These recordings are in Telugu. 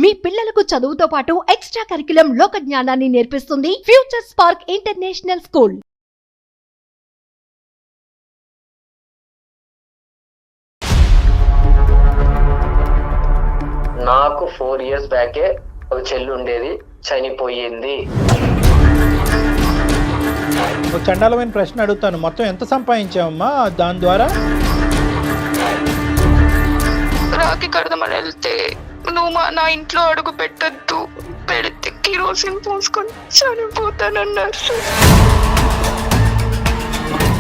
మీ పిల్లలకు చదువుతో పాటు ఎక్స్ట్రా కరిక్యులం లోక జ్ఞానాన్ని నేర్పిస్తుంది ఫ్యూచర్ స్పార్క్ ఇంటర్నేషనల్ స్కూల్. నాకు 4 years బ్యాకే ఒక చెల్లి ఉండేది, చనిపోయింది. ఒక చండాలమైన ప్రశ్న అడుగుతాను, మొత్తం ఎంత సంపాదించావమ్మా దాని ద్వారా? రాఖీ కడదామని వెళ్తే నువ్వు నా ఇంట్లో అడుగు పెట్టద్దు, పెడితే కిరోసిన్ పోసుకొని చనిపోతానన్నారు.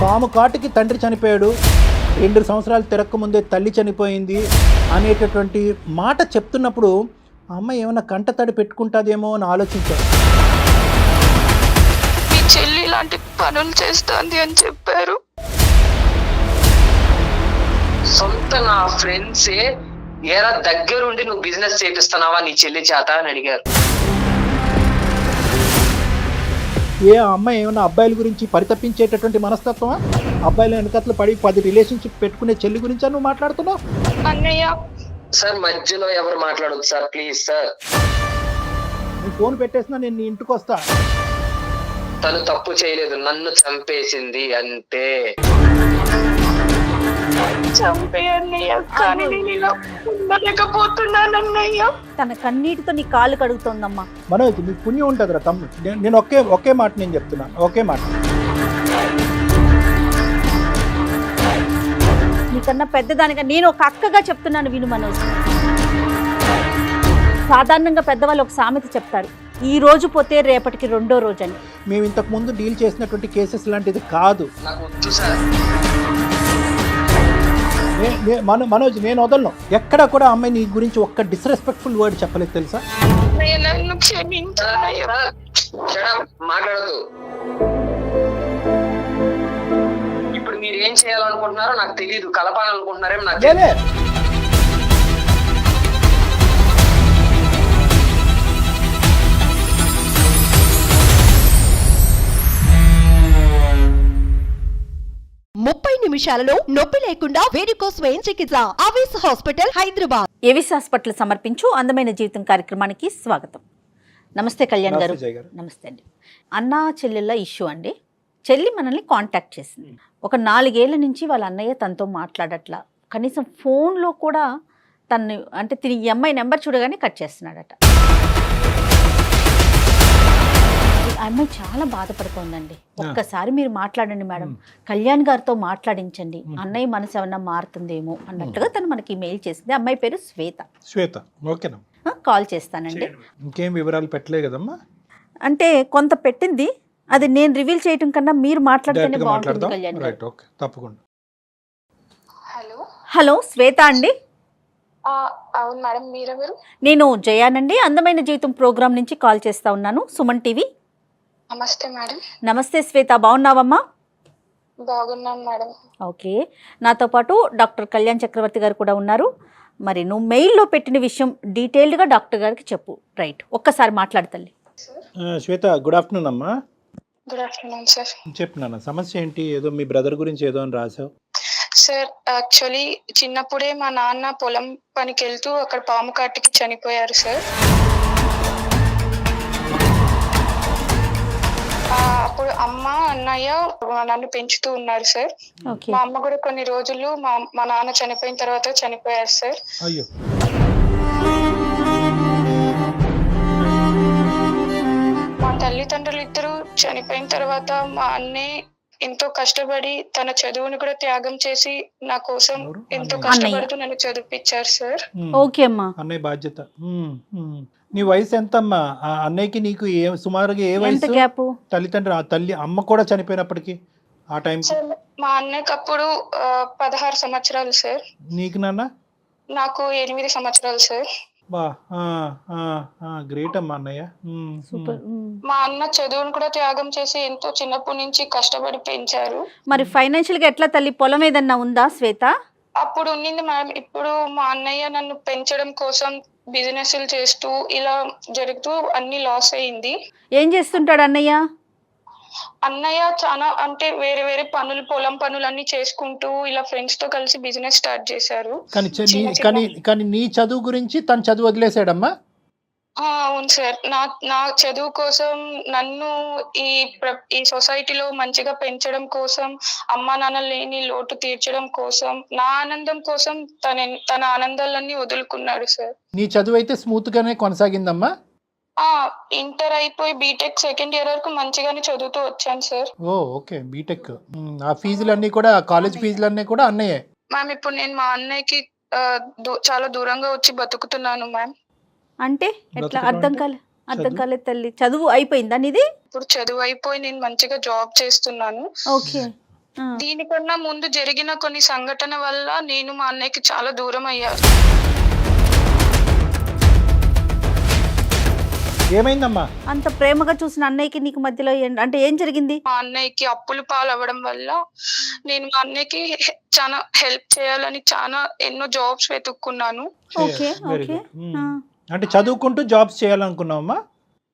పాము కాటికి తండ్రి చనిపోయాడు, 2 సంవత్సరాలు తిరక్క ముందే తల్లి చనిపోయింది అనేటటువంటి మాట చెప్తున్నప్పుడు అమ్మ ఏమైనా కంటతడి పెట్టుకుంటుందేమో అని ఆలోచించారు. మీ చెల్లి ఇలాంటి పనులు చేస్తుంది అని చెప్పారు. సొంత నా ఫ్రెండ్సే ఏరా దగ్గరుండి నువ్వు బిజినెస్ చేపిస్తున్నావా నీ చెల్లి చేత అని అడిగారు. ఏ అమ్మాయి ఏమైనా అబ్బాయిల గురించి పరితపించేటటువంటి మనస్తత్వమా? అబ్బాయిల వెనకట్లు పడి 10 రిలేషన్షిప్ పెట్టుకునే చెల్లి గురించి నువ్వు మాట్లాడుతున్నావు? అన్నయ్య సార్ మధ్యలో ఎవరు మాట్లాడదు సార్, ప్లీజ్ సార్. నీ ఫోన్ పెట్టేసినా నేను నీ ఇంటికి వస్తా. తను తప్పు చేయలేదు, నన్ను చంపేసింది అంతే. చంపే అన్నయ్య, కానీ నేను ఇలా ఉండలేకపోతున్నాను అన్నయ్య. తన కన్నీటితో నీ కాళ్ళు కడుగుతోందమ్మా. మనోజ్ నీకు పుణ్యం ఉంటుంది రా తమ్ముడు. నేను ఒకే మాట నేను చెప్తున్నాను, ఒకే మాట. నీకన్నా పెద్దదానిగా నేను ఒక అక్కగా చెప్తున్నాను, విను మనోజ్. సాధారణంగా పెద్దవాళ్ళు ఒక సామెత చెప్తారు, ఈ రోజు పోతే రేపటికి రెండో రోజు అని. మేము ఇంతకు ముందు డీల్ చేసినటువంటి కేసెస్ లాంటిది కాదు. నాకు వద్దు సార్. మనోజ్ నేను వదలను. ఎక్కడ కూడా అమ్మాయి నీ గురించి ఒక్క డిస్రెస్పెక్ట్ఫుల్ వర్డ్ చెప్పలేదు తెలుసా? అన్నయ్య నన్ను క్షమించు అన్నయ్య. మాట్లాడదు. ఇప్పుడు మీరు ఏం చేయాలనుకుంటున్నారో నాకు తెలియదు, కలపాలనుకుంటున్నారేమో నాకు తెలియదు. నిమిషాలలో నొప్పి లేకుండా వేడికోస్ స్వయం చికిత్స. ఆవేశ హాస్పిటల్, హైదరాబాద్. ఏవిస్ హాస్పిటల్ సమర్పించు అందమైన జీవితం కార్యక్రమానికి స్వాగతం. నమస్తే కళ్యాణ్ గారు. నమస్తే అండి. అన్నా చెల్లెళ్ళ ఇష్యూ అండి. చెల్లి మనల్ని కాంటాక్ట్ చేసింది. ఒక 4 ఏళ్ల నుంచి వాళ్ళ అన్నయ్య తనతో మాట్లాడట్లా, కనీసం ఫోన్లో కూడా తను అంటే తిని ఈ అమ్మాయి నెంబర్ చూడగానే కట్ చేస్తున్నాడట. ఆ అమ్మాయి చాలా బాధపడుతోందండి. ఒక్కసారి మీరు మాట్లాడండి మేడం, కళ్యాణ్ గారితో మాట్లాడించండి, అన్నయ్య మనసు ఏమన్నా మారుతుందేమో అన్నట్టుగా తను మనకి మెయిల్ చేసింది. అమ్మాయి పేరు శ్వేత. ఓకేనా, కాల్ చేస్తానండి. ఇంకేం వివరాలు పెట్టలే కదమ్మా? అంటే కొంత పెట్టింది, అది నేను రివీల్ చేయటం కన్నా మీరు మాట్లాడితేనే బాగుంటుంది కళ్యాణ్ గారు. తప్పకుండా. హలో శ్వేత అండి. అవును మేడం, మీరెవరు? నేను జయానండి, అందమైన జీవితం ప్రోగ్రామ్ నుంచి కాల్ చేస్తా ఉన్నాను, సుమన్ టీవీ. నమస్తే మేడం. నమస్తే శ్వేత, బాగున్నావమ్మా? బాగున్నాను మేడం. ఓకే, నాతో పాటు డాక్టర్ కళ్యాణ్ చక్రవర్తి గారు కూడా ఉన్నారు. మరి నువ్వు మెయిల్లో పెట్టిన విషయం డీటెయిల్డ్గా డాక్టర్ గారికి చెప్పు. రైట్, ఒక్కసారి మాట్లాడతల్లి. శ్వేత, గుడ్ ఆఫ్టర్నూన్ అమ్మా. Good afternoon sir. చెప్పినా సమస్య ఏంటి? ఏదో మీ బ్రదర్ గురించి ఏదో అని రాసావు సార్. యాక్చువల్లీ చిన్నప్పుడే మా నాన్న పొలం పనికి వెళ్తూ అక్కడ పాము కాటికి చనిపోయారు సార్. అప్పుడు అమ్మ అన్నయ్య నన్ను పెంచుతూ ఉన్నారు సార్. మా అమ్మ కూడా కొన్ని రోజులు మా నాన్న చనిపోయిన తర్వాత చనిపోయారు సార్. అయ్యో. మా తల్లిదండ్రులు ఇద్దరు చనిపోయిన తర్వాత మా అన్నయ్య ఎంతో కష్టపడి తన చదువుని కూడా త్యాగం చేసి నా కోసం ఎంతో కష్టపడుతూ నన్ను చదివించారు సార్. ఓకే అమ్మా. అన్నయ్య బాధ్యత. నీ వయసు ఎంత అమ్మా? అన్నయ్యకి నీకు సుమారుగా ఏ వయసు? తల్లి అమ్మ కూడా చనిపోయినప్పటికీ ఆ టైం? మా అన్నయ్యకి అప్పుడు 16 సంవత్సరాలు సార్. నీకు నాన్న? నాకు 8 సంవత్సరాలు సార్. బా, గ్రేట్ అమ్మా అన్నయ్య. మా అన్న చదువును కూడా త్యాగం చేసి ఎంతో చిన్నప్పటి నుంచి కష్టపడి పెంచారు. మరి ఫైనాన్షియల్ గా ఎట్లా తల్లి? పొలం ఏదన్నా ఉందా శ్వేత? అప్పుడు ఉన్నింది మేడం. ఇప్పుడు మా అన్నయ్య నన్ను పెంచడం కోసం బిజినెస్ చేస్తూ ఇలా జరుగుతూ అన్ని లాస్ అయింది. ఏం చేస్తుంటాడు అన్నయ్య? అన్నయ్య చాలా అంటే వేరే వేరే పనులు, పొలం పనులు అన్ని చేసుకుంటూ ఇలా ఫ్రెండ్స్ తో కలిసి బిజినెస్ స్టార్ట్ చేశారు. కానీ నీ చదువు గురించి తను చదువు వదిలేసాడమ్మా? అవును సార్. నా చదువు కోసం నన్ను ఈ సొసైటీలో మంచిగా పెంచడం కోసం, అమ్మానాన్న లేని లోటు తీర్చడం కోసం, నా ఆనందం కోసం తన ఆనందాలన్నీ వదులుకున్నాడు సార్. నీ చదువు అయితే స్మూత్గానే కొనసాగిందమ్మా? ఇంటర్ అయిపోయి బీటెక్ సెకండ్ ఇయర్ వరకు మంచిగానే చదువుతూ వచ్చాను సార్. Okay, BTech. ఆ ఫీజులన్నీ కూడా, కాలేజ్ ఫీజులన్నీ కూడా అన్నయ్యే? మ్యామ్ ఇప్పుడు నేను మా అన్నయ్యకి చాలా దూరంగా వచ్చి బతుకుతున్నాను మ్యామ్. అంటే ఎట్లా? బ్రతకడం అర్థం కాలేదు తల్లి. చదువు అయిపోయిందా నీది? ఇప్పుడు చదువు అయిపోయి నేను మంచిగా జాబ్ చేస్తున్నాను. ఓకే. దీనికన్నా ముందు జరిగిన కొన్ని సంఘటన వల్ల నేను మా అన్నయ్యకి చాలా దూరం అయ్యాను. ఏమైందమ్మా? అంత ప్రేమగా చూసిన అన్నయ్యకి నీకు మధ్యలో అంటే ఏం జరిగింది? మా అన్నయ్యకి అప్పులు పాలవ్వడం వల్ల నేను మా అన్నయ్యకి చాలా హెల్ప్ చేయాలని చాలా ఎన్నో జాబ్స్ వెతుక్కున్నాను. ఓకే. Very okay. good. అంటే చదువుకుంటూ జాబ్స్ చేయాలనుకున్నావమ్మా?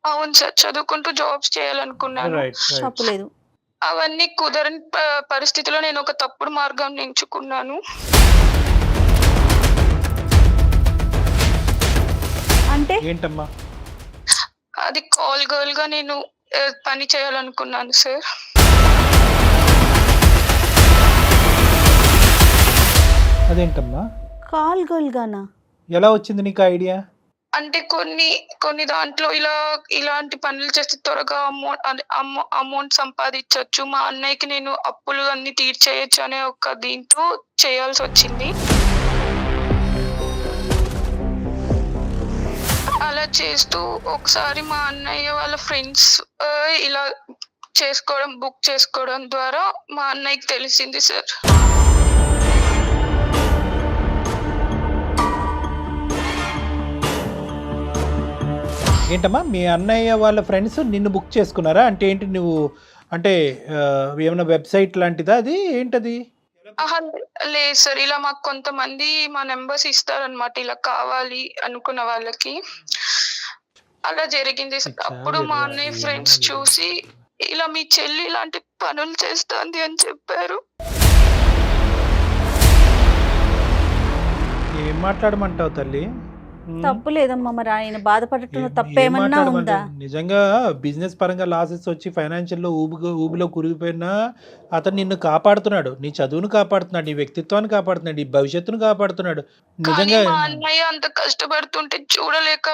అవును సార్, చదువుకుంటూ జాబ్స్ చేయాలనుకున్నాను. రైట్. తప్పులేదు. అవన్నీ కుదరని పరిస్థితిలో నేను ఒక తప్పుడు మార్గాన్ని ఎంచుకున్నాను. అంటే ఏంటమ్మా? అది కాల్ గర్ల్ గా నేను పని చేయాలనుకున్నాను సార్. అదేంటమ్మా? కాల్ గర్ల్ గానా? ఎలా వచ్చింది నీకు ఐడియా? అంటే కొన్ని దాంట్లో ఇలాంటి పనులు చేస్తే త్వరగా అమౌంట్ సంపాదించవచ్చు, మా అన్నయ్యకి నేను అప్పులు అన్ని తీర్చేయచ్చు అనే ఒక దీంతో చేయాల్సి వచ్చింది. అలా చేస్తూ ఒకసారి మా అన్నయ్య వాళ్ళ ఫ్రెండ్స్ ఇలా బుక్ చేసుకోవడం ద్వారా మా అన్నయ్యకి తెలిసింది సార్. ఏంటమ్మా, మీ అన్నయ్య వాళ్ళ ఫ్రెండ్స్ నిన్ను బుక్ చేసుకున్నారా? అంటే ఏంటి, నువ్వు అంటే ఏమైనా వెబ్సైట్ లాంటిదా అది? ఏంటది? లేదు సార్, ఇలా మాకు కొంతమంది మా నెంబర్స్ ఇస్తారనమాట, ఇలా కావాలి అనుకున్న వాళ్ళకి. అలా జరిగింది సార్. అప్పుడు మా అన్నయ్య ఫ్రెండ్స్ చూసి ఇలా మీ చెల్లి ఇలాంటి పనులు చేస్తుంది అని చెప్పారు. ఏం మాట్లాడమంటావు తల్లి? తప్పు లేదమ్మా. మరి ఆయన బాధపడటం తప్పేమన్నా ఉందా? నిజంగా బిజినెస్ పరంగా లాసెస్ వచ్చి ఫైనాన్షియల్ లో ఊబిలో కురిగిపోయినా అతను నిన్ను కాపాడుతున్నాడు, నీ చదువును కాపాడుతున్నాడు, నీ వ్యక్తిత్వాన్ని కాపాడుతున్నాడు, నీ భవిష్యత్తును కాపాడుతున్నాడు. నిజంగా మా అన్నయ్య అంత కష్టపడుతుంటే చూడలేక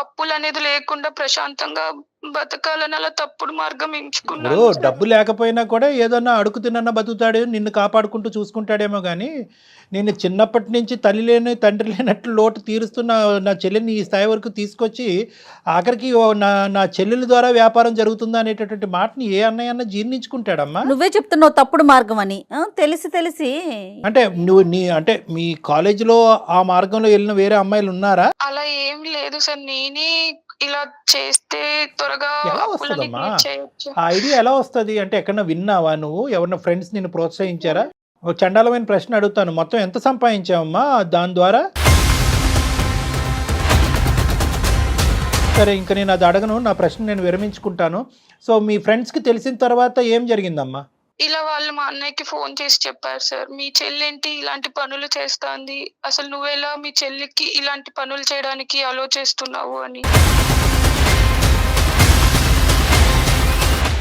అప్పులు అనేది లేకుండా ప్రశాంతంగా బతకాలని అలా తప్పుడు మార్గం ఎంచుకున్నాడు. డబ్బు లేకపోయినా కూడా ఏదన్నా అడుగు తిన్నా బతుకుతాడు, నిన్ను కాపాడుకుంటూ చూసుకుంటాడేమో. కానీ నేను చిన్నప్పటి నుంచి తల్లి లేని తండ్రి లేనట్లు లోటు తీరుస్తున్న నా చెల్లిని ఈ స్థాయి వరకు తీసుకొచ్చి ఆఖరికి నా చెల్లెల ద్వారా వ్యాపారం జరుగుతుందా అనేటటువంటి మాటని ఏ అన్నయ్య జీర్ణించుకుంటాడమ్మా? నువ్వే చెప్తున్నావు తప్పుడు మార్గం అని. తెలిసి అంటే నువ్వు అంటే మీ కాలేజీలో ఆ మార్గంలో వెళ్ళిన వేరే అమ్మాయిలు ఉన్నారా? అలా ఏం లేదు సార్, నేనే ఇలా చేస్తే త్వరగా ఎలా అప్పులని వస్తుందమ్మా తీర్చేయొచ్చు. ఆ ఐడియా? ఎలా వస్తుంది అంటే ఎక్కడన్నా విన్నావా నువ్వు? ఎవరన్నా ఫ్రెండ్స్ నిన్ను ప్రోత్సహించారా? ఒక చండాలమైన ప్రశ్న అడుగుతాను, మొత్తం ఎంత సంపాదించావమ్మా దాని ద్వారా? సరే, ఇంకా నేను అది అడగను, నా ప్రశ్న నేను విరమించుకుంటాను. సో మీ ఫ్రెండ్స్కి తెలిసిన తర్వాత ఏం జరిగిందమ్మా? ఇలా వాళ్ళు మా అన్నయ్యకి ఫోన్ చేసి చెప్పారు సార్, మీ చెల్లెంటి ఇలాంటి పనులు చేస్తాంది, అసలు నువ్వెలా మీ చెల్లికి ఇలాంటి పనులు చేయడానికి అలో చేస్తున్నావు అని.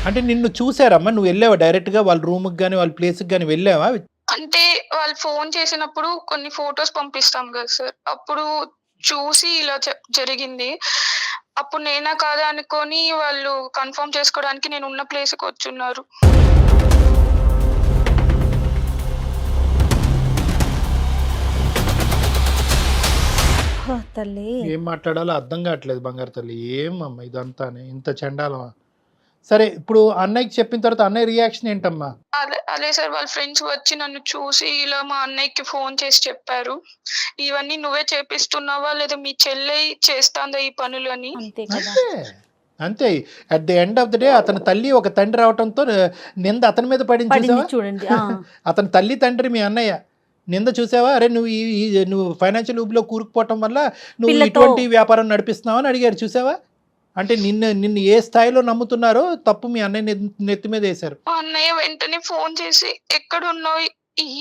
అంటే నిన్ను చూసారమ్మా? నువ్వు వెళ్ళావా డైరెక్ట్గా వాళ్ళ రూమ్కి కానీ వాళ్ళ ప్లేస్కి కానీ వెళ్ళావా? అంటే వాళ్ళు ఫోన్ చేసినప్పుడు కొన్ని ఫొటోస్ పంపిస్తాం కదా సార్, అప్పుడు చూసి ఇలా జరిగింది. అప్పుడు నేనా కాదా అనుకొని వాళ్ళు కన్ఫర్మ్ చేసుకోవడానికి నేను ఉన్న ప్లేస్కి వచ్చున్నారు. తల్లి ఏం మాట్లాడాలో అర్థం కావట్లేదు బంగారు తల్లి. ఏమమ్మా ఇదంతానే, ఇంత చండాలమా? సరే, ఇప్పుడు అన్నయ్యకి చెప్పిన తర్వాత అన్నయ్య రియాక్షన్ ఏంటమ్మా? అదే సార్, వాళ్ళ ఫ్రెండ్స్ వచ్చి నన్ను చూసి ఇలా మా అన్నయ్యకి ఫోన్ చేసి చెప్పారు, ఇవన్నీ నువ్వే చేపిస్తున్నావా లేదా మీ చెల్లె చేస్తాందా ఈ పనులు అని. అంతే. At the end of the day అతని తల్లి ఒక తండ్రి అవటంతో నింద అతని మీద పడింది చూడండి. అతని తల్లి తండ్రి మీ అన్నయ్య నింద చూసావా? అరే నువ్వు ఫైనాన్షియల్ ఊబిలో కూరుకుపోవటం వల్ల నువ్వు ఇటువంటి వ్యాపారం నడిపిస్తున్నావు అని అడిగారు. చూసావా? అంటే నిన్ను ఏ స్థాయిలో నమ్ముతున్నారో తప్పు మీ అన్నయ్య నెత్తి మీద వేశారు. అన్నయ్య వెంటనే ఫోన్ చేసి ఎక్కడున్నావు,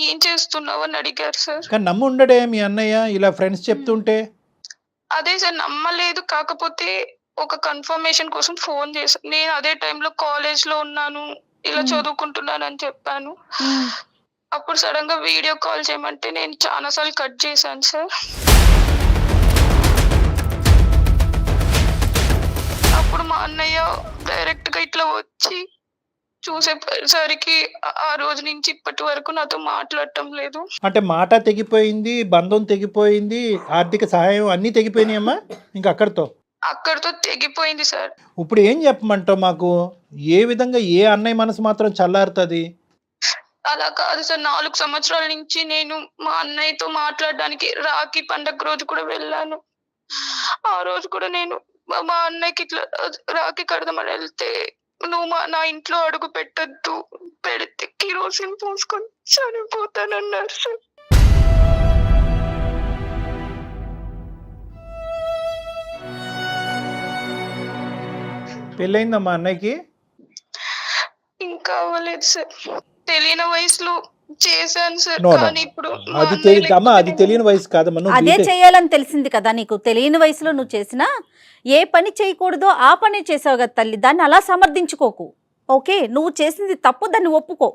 ఏం చేస్తున్నావు అని అడిగారు సార్. కానీ నమ్ము ఉండడే మీ అన్నయ్య ఇలా ఫ్రెండ్స్ చెప్తుంటే? అదే సార్ నమ్మలేదు. కాకపోతే ఒక కన్ఫర్మేషన్ కోసం ఫోన్ చేశాను. నేను అదే టైంలో కాలేజ్ లో ఉన్నాను, ఇలా చదువుకుంటున్నాను అని చెప్పాను. అప్పుడు సడన్ గా వీడియో కాల్ చేయమంటే నేను చాలా సార్లు కట్ చేశాను సార్. అప్పుడు మా అన్నయ్య డైరెక్ట్ గా ఇట్లా వచ్చి చూసేసరికి ఆ రోజు నుంచి ఇప్పటి వరకు నాతో మాట్లాడటం లేదు. అంటే మాట తెగిపోయింది, బంధం తెగిపోయింది, ఆర్థిక సహాయం అన్నీ తెగిపోయినాయమ్మా ఇంకా అక్కడితో తెగిపోయింది సార్. ఇప్పుడు ఏం చెప్పమంటావు మాకు? ఏ విధంగా ఏ అన్నయ్య మనసు మాత్రం చల్లారుతుంది? అలా కాదు సార్, 4 సంవత్సరాల నుంచి నేను మా అన్నయ్యతో మాట్లాడడానికి రాఖీ పండగ రోజు కూడా వెళ్ళాను. ఆ రోజు కూడా నేను మా అన్నయ్యకి ఇట్లా రాఖీ కడదామని వెళ్తే, నువ్వు నా ఇంట్లో అడుగు పెట్టద్దు, పెడితే కిరోసిన్ పోసుకొని చనిపోతానన్నారు సార్. పెళ్ళయిందమ్మా అన్నయ్యకి? ఇంకా అవ్వలేదు సార్. తెలియని వయసులో చేశాను సార్. No, no. కానీ ఇప్పుడు మా అది అన్నయ్య అమ్మా, అది తెలియని వయసు కాదమ్మా. నువ్వు అదే చేయాలని తెలిసింది కదా నీకు. తెలియని వయసులో నువ్వు చేసినా ఏ పని చేయకూడదో ఆ పని చేసావు కదా తల్లి. దాన్ని అలా సమర్థించుకోకు. ఓకే, నువ్వు చేసింది తప్పు, దాన్ని ఒప్పుకో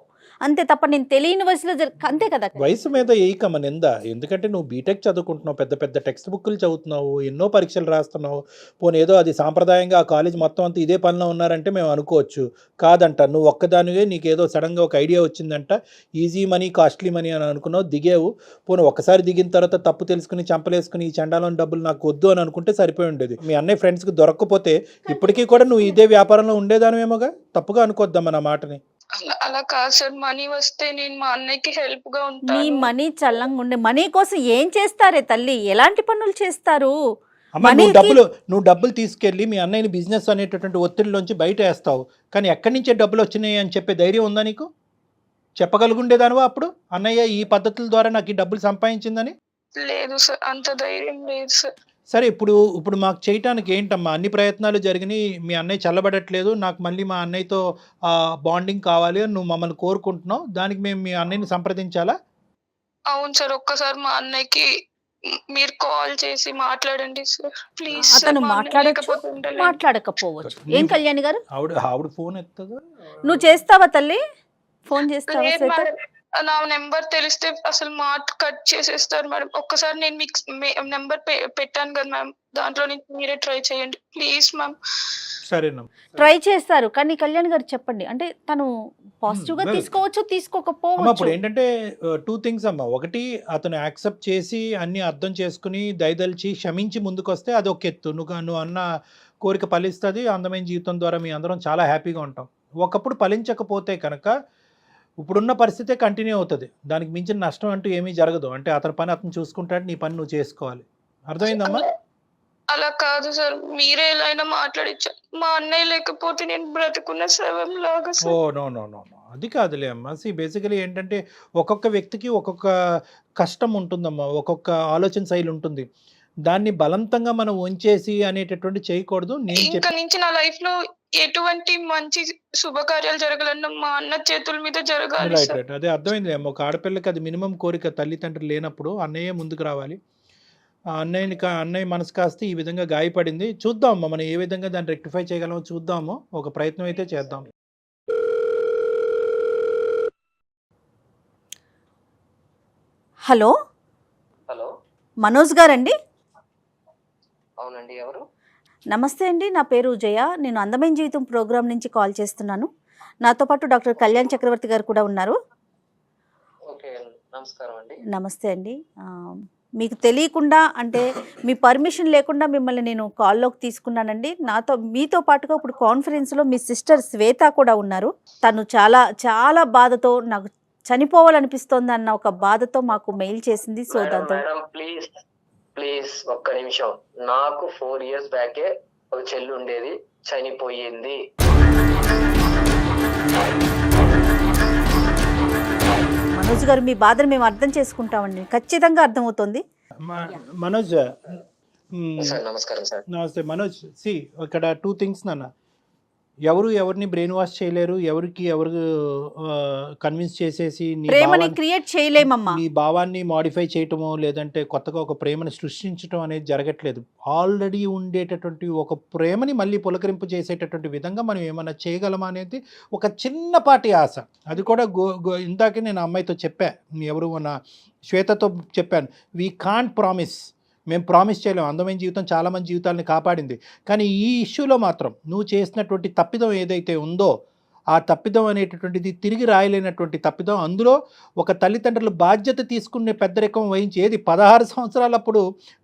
అంతే తప్ప నేను తెలియని వయసులో అంతే కదా. వయసు మీద ఏకమ్మ నింద. ఎందుకంటే నువ్వు బీటెక్ చదువుకుంటున్నావు, పెద్ద పెద్ద టెక్స్ట్ బుక్లు చదువుతున్నావు, ఎన్నో పరీక్షలు రాస్తున్నావు. పోనీ ఏదో అది సాంప్రదాయంగా ఆ కాలేజ్ మొత్తం అంతా ఇదే పనిలో ఉన్నారంటే మేము అనుకోవచ్చు. కాదంట, నువ్వు ఒక్కదానివే నీకేదో సడన్గా ఒక ఐడియా వచ్చిందంట, ఈజీ మనీ కాస్ట్లీ మనీ అని అనుకున్నావు, దిగావు. పోనీ ఒక్కసారి దిగిన తర్వాత తప్పు తెలుసుకుని చంపలేసుకుని ఈ చండాలని డబ్బులు నాకు వద్దు అని అనుకుంటే సరిపోయి ఉండేది. మీ అన్నయ్య ఫ్రెండ్స్కి దొరక్కపోతే ఇప్పటికీ కూడా నువ్వు ఇదే వ్యాపారంలో ఉండేదానివేమోగా. తప్పుగా అనుకోద్దమ్మా నా మాటని. అలా కాదు సార్, మనీ వస్తే నేను మా అన్నయ్యకి హెల్ప్ గా నీ ఉంటాను. మనీ చల్లంగా ఉండే మనీ కోసం ఏం చేస్తారే తల్లి, ఎలాంటి పనులు చేస్తారు? అమ్మ, నువ్వు డబ్బులు తీసుకెళ్ళి మీ అన్నయ్యని బిజినెస్ అనేటటువంటి ఒత్తిడిలోంచి బయట వేస్తావు, కానీ ఎక్కడి నుంచే డబ్బులు వచ్చినాయి అని చెప్పే ధైర్యం ఉందా నీకు? చెప్పగలుగుండేదానివా అప్పుడు అన్నయ్య ఈ పద్ధతుల ద్వారా నాకు ఈ డబ్బులు సంపాదించిందని? లేదు సార్, అంత ధైర్యం లేదు సార్. సరే, ఇప్పుడు మాకు చేయటానికి ఏంటమ్మా? అన్ని ప్రయత్నాలు జరిగినాయి, మీ అన్నయ్య చల్లబడట్లేదు, నాకు మళ్ళీ మా అన్నయ్యతో బాండింగ్ కావాలి అని నువ్వు మమ్మల్ని కోరుకుంటున్నావు. దానికి మేము మీ అన్నయ్యని సంప్రదించాలా? అవును సార్, ఒక్కసారి మా అన్నయ్యకి మీరు కాల్ చేసి మాట్లాడండి సార్ ప్లీజ్. అతను మాట్లాడకపోవచ్చు. ఏం కళ్యాణి గారు, ఆవిడ ఫోన్ ఎత్తదా? నువ్వు చేస్తావా తల్లి? ఫోన్ చేస్తావా? శ్వేత, నా నెంబర్ తెలిస్తే అసలు మాట కట్ చేసేస్తారు మేడం. ఒక్కసారి నేను మీకు నెంబర్ పెట్టాను కదా మ్యామ్, దాంట్లో నుంచి మీరే ట్రై చేయండి ప్లీజ్ మ్యామ్. సరేనా, ట్రై చేస్తారు. కానీ కళ్యాణ్ గారు చెప్పండి, అంటే తను పాజిటివ్ గా తీసుకోవచ్చు, తీసుకోకపోవచ్చు. ఇప్పుడు ఏంటంటే 2 things అమ్మా. ఒకటి, అతను యాక్సెప్ట్ చేసి అన్ని అర్థం చేసుకుని దయదలిచి క్షమించి ముందుకొస్తే అది ఒక ఎత్తు. నువ్వు అన్న కోరిక ఫలిస్తుంది, అందమైన జీవితం ద్వారా మీ అందరం చాలా హ్యాపీగా ఉంటాం. ఒకప్పుడు ఫలించకపోతే కనుక ఇప్పుడున్న పరిస్థితే కంటిన్యూ అవుతుంది. దానికి మించిన నష్టం అంటూ ఏమీ జరగదు. అంటే అతని పని అతను చూసుకుంటాడు, నీ పని నువ్వు చేసుకోవాలి. అర్థమైందమ్మా? అలా కాదు సార్, మీరే ఎలా అయినా మాట్లాడించారు. మా అన్నయ్య లేకపోతే నేను బ్రతుకున్న శవం లాగా సార్. ఓ నో, అది కాదులే అమ్మా. బేసికలీ ఏంటంటే ఒక్కొక్క వ్యక్తికి ఒక్కొక్క కష్టం ఉంటుందమ్మా, ఒక్కొక్క ఆలోచన శైలి ఉంటుంది. దాన్ని బలవంతంగా మనం ఉంచేసి అనేటటువంటి చేయకూడదు. ఇంకా నుంచి నా లైఫ్ లో ఎటువంటి మంచి శుభకార్యాలు జరగాలన్నా మా అన్న చేతుల మీద జరగాలి సార్. రైట్, అదే అర్థమైంది అమ్మ. ఒక ఆడపిల్లకి అది మినిమం కోరిక. తల్లిదండ్రులు లేనప్పుడు అన్నయ్య ముందుకు రావాలి. ఆ అన్నయ్య మనసు కాస్త ఈ విధంగా గాయపడింది. చూద్దాం అమ్మ, మనం ఏ విధంగా దాన్ని రెక్టిఫై చేయగలమో చూద్దాము. ఒక ప్రయత్నం అయితే చేద్దాం. హలో, హలో, మనోజ్ గారండి? అవునండి, ఎవరు? నమస్తే అండి, నా పేరు జయ. నేను అందమైన జీవితం ప్రోగ్రాం నుంచి కాల్ చేస్తున్నాను. నాతో పాటు డాక్టర్ కళ్యాణ్ చక్రవర్తి గారు కూడా ఉన్నారు. ఓకే, నమస్కారం అండి. నమస్తే అండి. మీకు తెలియకుండా, అంటే మీ పర్మిషన్ లేకుండా మిమ్మల్ని నేను కాల్లోకి తీసుకున్నానండి. మీతో పాటుగా ఇప్పుడు కాన్ఫరెన్స్లో మీ సిస్టర్ శ్వేత కూడా ఉన్నారు. తను చాలా చాలా బాధతో, నాకు చనిపోవాలనిపిస్తోంది అన్న ఒక బాధతో మాకు మెయిల్ చేసింది. సో దాంతో ప్లీజ్ ఒక్క నిమిషం. నాకు 4 years బ్యాకే ఒక చెల్లి ఉండేది, చనిపోయింది. మనోజ్ గారు, మీ బాధను మేము అర్థం చేసుకుంటామండి, ఖచ్చితంగా అర్థమవుతుంది. మనోజ్, సార్ నమస్కారం సార్. నమస్తే మనోజ్. ఇక్కడ 2 things నాన్న. ఎవరు ఎవరిని బ్రెయిన్ వాష్ చేయలేరు, ఎవరికి ఎవరు కన్విన్స్ చేసేసి ప్రేమని క్రియేట్ చేయలేమమ్మా. నీ భావాన్ని మాడిఫై చేయటమో లేదంటే కొత్తగా ఒక ప్రేమను సృష్టించడం అనేది జరగట్లేదు. ఆల్రెడీ ఉండేటటువంటి ఒక ప్రేమని మళ్ళీ పులకరింపు చేసేటటువంటి విధంగా మనం ఏమైనా చేయగలమా అనేది ఒక చిన్నపాటి ఆశ. అది కూడా ఇందాకే నేను అమ్మాయితో చెప్పా, ఎవరు మన శ్వేతతో చెప్పాను, వీ కాంట్ ప్రామిస్, మేము ప్రామిస్ చేయలేము. అందమైన జీవితం చాలామంది జీవితాలని కాపాడింది, కానీ ఈ ఇష్యూలో మాత్రం నువ్వు చేసినటువంటి తప్పిదం ఏదైతే ఉందో ఆ తప్పిదం అనేటటువంటిది తిరిగి రాయలేనటువంటి తప్పిదం. అందులో ఒక తల్లిదండ్రులు బాధ్యత తీసుకునే పెద్దరికం వహించి, ఏది 16 సంవత్సరాలప్పుడు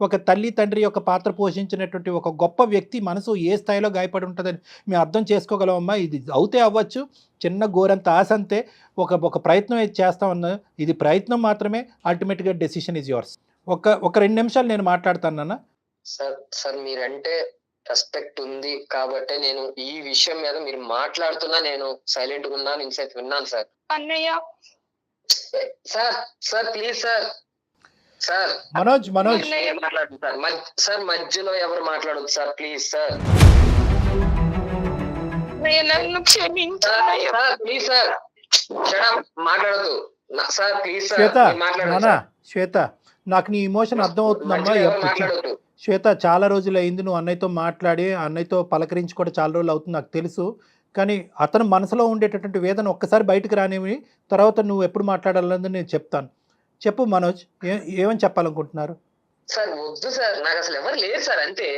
ఒక తల్లి తండ్రి యొక్క పాత్ర పోషించినటువంటి ఒక గొప్ప వ్యక్తి మనసు ఏ స్థాయిలో గాయపడి ఉంటుందని మేము అర్థం చేసుకోగలమమ్మా. ఇది అవుతే అవ్వచ్చు, చిన్న గోరంత ఆశ అంతే. ఒక ప్రయత్నం అయితే చేస్తామన్నా, ఇది ప్రయత్నం మాత్రమే, అల్టిమేట్గా డెసిషన్ ఈజ్ యువర్స్. ఒక 2 నిమిషాలు నేను మాట్లాడతాను అన్న. సార్ మీరంటే రెస్పెక్ట్ ఉంది కాబట్టి నేను ఈ విషయం మీద మీరు మాట్లాడుతున్నా నేను సైలెంట్ గా ఉన్నాను, ఇన్సైట్ విన్నాను సార్. అన్నయ్య సార్ ప్లీజ్ సార్ మనోజ్ మాట్లాడండి సార్ మధ్యలో ఎవరు మాట్లాడదు సార్, ప్లీజ్ సార్. నన్ను క్షమించు ప్లీజ్ సార్, మాట్లాడదు సార్, ప్లీజ్ శ్వేత, సార్ మాట్లాడండి. శ్వేత, నాకు నీ ఇమోషన్ అర్థమవుతుందమ్మా. మాట్లాడదు శ్వేత, చాలా రోజులు అయింది నువ్వు అన్నయ్యతో మాట్లాడి, అన్నయ్యతో పలకరించి కూడా చాలా రోజులు అవుతుంది నాకు తెలుసు, కానీ అతను మనసులో ఉండేటటువంటి వేదన ఒక్కసారి బయటకు రానివి, తర్వాత నువ్వు ఎప్పుడు మాట్లాడాలన్నది నేను చెప్తాను. చెప్పు మనోజ్, ఏమని చెప్పాలనుకుంటున్నారు? సార్ వద్దు సార్, నాకు అసలు ఎవరు లేరు సార్, అంతే.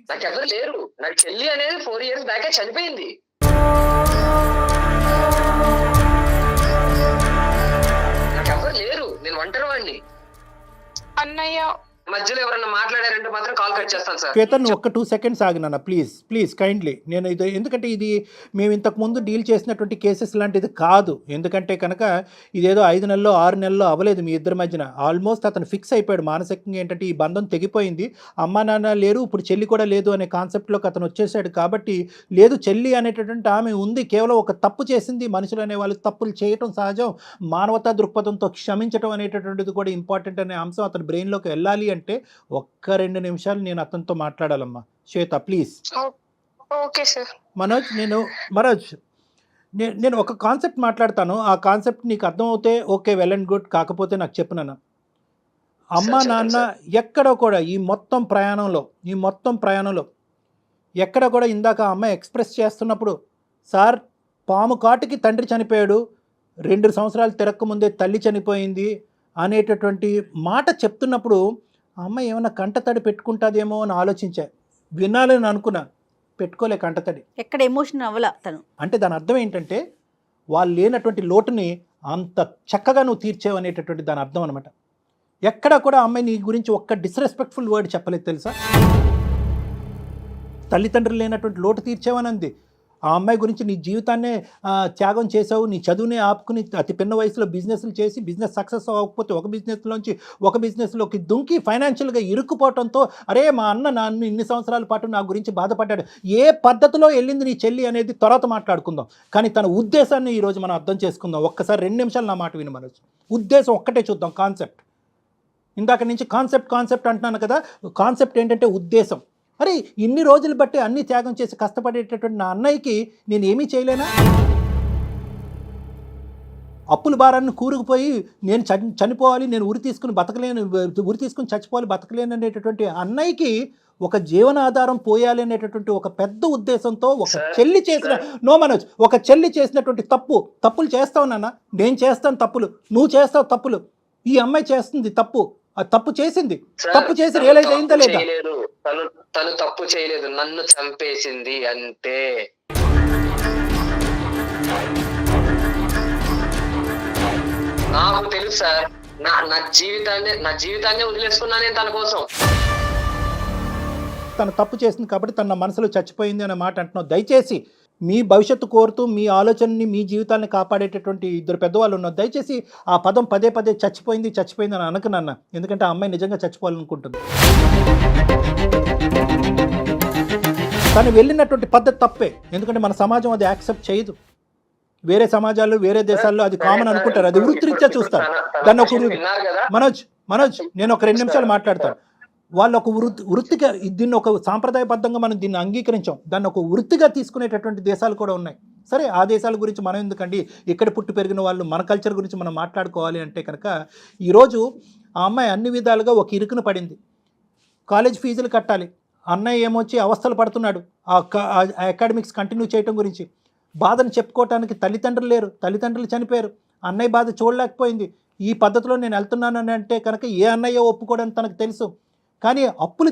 నాకు ఎవరు లేరు. నాకు చెల్లి అనేది 4 years బ్యాకే చనిపోయింది. నాకు ఎవరు లేరు, నేను ఒంటరి వాడిని. అన్నయ్య మధ్యలో ఎవరన్నా మాట్లాడారంటే మాత్రం కాల్ కట్ చేస్తాను సార్. శ్వేత, నువ్వు ఒక్క 2 seconds ఆగినా ప్లీజ్ కైండ్లీ. నేను ఇది ఎందుకంటే ఇది మేము ఇంతకుముందు డీల్ చేసినటువంటి కేసెస్ లాంటిది కాదు. ఎందుకంటే కనుక ఇదేదో 5 నెలల్లో 6 నెలల్లో అవ్వలేదు మీ ఇద్దరి మధ్యన. ఆల్మోస్ట్ అతను ఫిక్స్ అయిపోయాడు మానసికంగా. ఏంటంటే ఈ బంధం తెగిపోయింది, అమ్మా నాన్న లేరు, ఇప్పుడు చెల్లి కూడా లేదు అనే కాన్సెప్ట్లోకి అతను వచ్చేసాడు. కాబట్టి లేదు, చెల్లి అనేటటువంటి ఆమె ఉంది, కేవలం ఒక తప్పు చేసింది. మనుషులు అనే వాళ్ళు తప్పులు చేయటం సహజం, మానవతా దృక్పథంతో క్షమించడం అనేటటువంటిది కూడా ఇంపార్టెంట్ అనే అంశం అతని బ్రెయిన్లోకి వెళ్ళాలి అంటే ఒక్క 2 నిమిషాలు నేను అతనితో మాట్లాడాలమ్మా. Shweta please. Okay sir. Manoj, నేను ఒక కాన్సెప్ట్ మాట్లాడతాను, ఆ కాన్సెప్ట్ నీకు అర్థమవుతే ఓకే, వెల్ అండ్ గుడ్, కాకపోతే నాకు చెప్పినాను. అమ్మ నాన్న ఎక్కడ కూడా ఈ మొత్తం ప్రయాణంలో ఎక్కడ కూడా ఇందాక అమ్మాయి ఎక్స్ప్రెస్ చేస్తున్నప్పుడు, సార్ పాము కాటుకి తండ్రి చనిపోయాడు, 2 సంవత్సరాలు తిరక్కముందే తల్లి చనిపోయింది అనేటటువంటి మాట చెప్తున్నప్పుడు ఆ అమ్మాయి ఏమైనా కంటతడి పెట్టుకుంటుందేమో అని ఆలోచించా, వినాలని అనుకున్నా, పెట్టుకోలే కంటతడి. ఎక్కడ ఎమోషన్ అవ్వాల తను. అంటే దాని అర్థం ఏంటంటే వాళ్ళు లేనటువంటి లోటుని అంత చక్కగా నువ్వు తీర్చేవు అనేటటువంటి దాని అర్థం అనమాట. ఎక్కడా కూడా అమ్మాయి నీ గురించి ఒక్క డిస్రెస్పెక్ట్ఫుల్ వర్డ్ చెప్పలేదు తెలుసా. తల్లిదండ్రులు లేనటువంటి లోటు తీర్చేవని అంది. ఆ అమ్మాయి గురించి నీ జీవితాన్నే త్యాగం చేసావు, నీ చదువునే ఆపుకుని అతి పిన్న వయసులో బిజినెస్లు చేసి బిజినెస్ సక్సెస్ అవ్వకపోతే ఒక బిజినెస్లోంచి ఒక బిజినెస్లోకి దుంకి ఫైనాన్షియల్గా ఇరుక్కుపోవడంతో, అరే మా అన్న నన్ను ఇన్ని సంవత్సరాల పాటు నా గురించి బాధపడ్డాడు. ఏ పద్ధతిలో వెళ్ళింది నీ చెల్లి అనేది తర్వాత మాట్లాడుకుందాం, కానీ తన ఉద్దేశాన్ని ఈరోజు మనం అర్థం చేసుకుందాం. ఒక్కసారి 2 నిమిషాలు నా మాట విని మనోజ్. ఉద్దేశం ఒక్కటే చూద్దాం, కాన్సెప్ట్. ఇందాక నుంచి కాన్సెప్ట్ అంటున్నాను కదా, కాన్సెప్ట్ ఏంటంటే ఉద్దేశం. అరే ఇన్ని రోజులు బట్టి అన్ని త్యాగం చేసి కష్టపడేటటువంటి నా అన్నయ్యకి నేను ఏమీ చేయలేనా? అప్పుల భారాన్ని కూరుకుపోయి నేను చనిపోవాలి, నేను ఉరి తీసుకుని చచ్చిపోవాలి, బతకలేను అనేటటువంటి అన్నయ్యకి ఒక జీవనాధారం పోయాలి అనేటటువంటి ఒక పెద్ద ఉద్దేశంతో ఒక చెల్లి చేసిన మనోజ్, ఒక చెల్లి చేసినటువంటి తప్పులు చేస్తావు నాన్న, నేను చేస్తాను తప్పులు, నువ్వు చేస్తావు తప్పులు, ఈ అమ్మాయి చేస్తుంది తప్పు, ఆ తప్పు చేసింది, తప్పు చేసి రియలైజ్ అయిందా లేదా? తను తప్పు చేయలేదు, నన్ను చంపేసింది అంతే. నాకు తెలుసు సార్, నా జీవితాన్ని వదిలేసుకున్నా నేను తన కోసం. తను తప్పు చేసింది కాబట్టి తన మనసులో చచ్చిపోయింది అనే మాట అంటున్నావు. దయచేసి మీ భవిష్యత్తు కోరుతూ మీ ఆలోచనని మీ జీవితాన్ని కాపాడేటటువంటి 2 పెద్దవాళ్ళు ఉన్నారు. దయచేసి ఆ పదం పదే చచ్చిపోయింది అని అనకనన్న, ఎందుకంటే ఆ అమ్మాయి నిజంగా చచ్చిపోవాలనుకుంటుంది. తను వెళ్ళినటువంటి పద్ధతి తప్పే, ఎందుకంటే మన సమాజం అది యాక్సెప్ట్ చేయదు. వేరే సమాజాలు వేరే దేశాల్లో అది కామన్ అనుకుంటారు, అది వృత్తిరీత్యా చూస్తారు దాన్ని. ఒక మనోజ్ నేను ఒక 2 నిమిషాలు మాట్లాడతాను. వాళ్ళు ఒక వృత్తిగా దీన్ని ఒక సాంప్రదాయబద్ధంగా మనం దీన్ని అంగీకరించాం, దాన్ని ఒక వృత్తిగా తీసుకునేటటువంటి దేశాలు కూడా ఉన్నాయి. సరే, ఆ దేశాల గురించి మనం ఎందుకండి, ఇక్కడ పుట్టి పెరిగిన వాళ్ళు మన కల్చర్ గురించి మనం మాట్లాడుకోవాలి అంటే కనుక, ఈరోజు ఆ అమ్మాయి అన్ని విధాలుగా ఒక ఇరుకున పడింది. కాలేజ్ ఫీజులు కట్టాలి, అన్నయ్య ఏమొచ్చి అవస్థలు పడుతున్నాడు ఆ అకాడమిక్స్ కంటిన్యూ చేయటం గురించి. బాధను చెప్పుకోవటానికి తల్లిదండ్రులు లేరు, తల్లిదండ్రులు చనిపోయారు, అన్నయ్య బాధ చూడలేకపోయింది. ఈ పద్ధతిలో నేను వెళ్తున్నానని అంటే కనుక ఏ అన్నయ్య ఒప్పుకోవడానికి తనకు తెలుసు. కానీ అప్పులు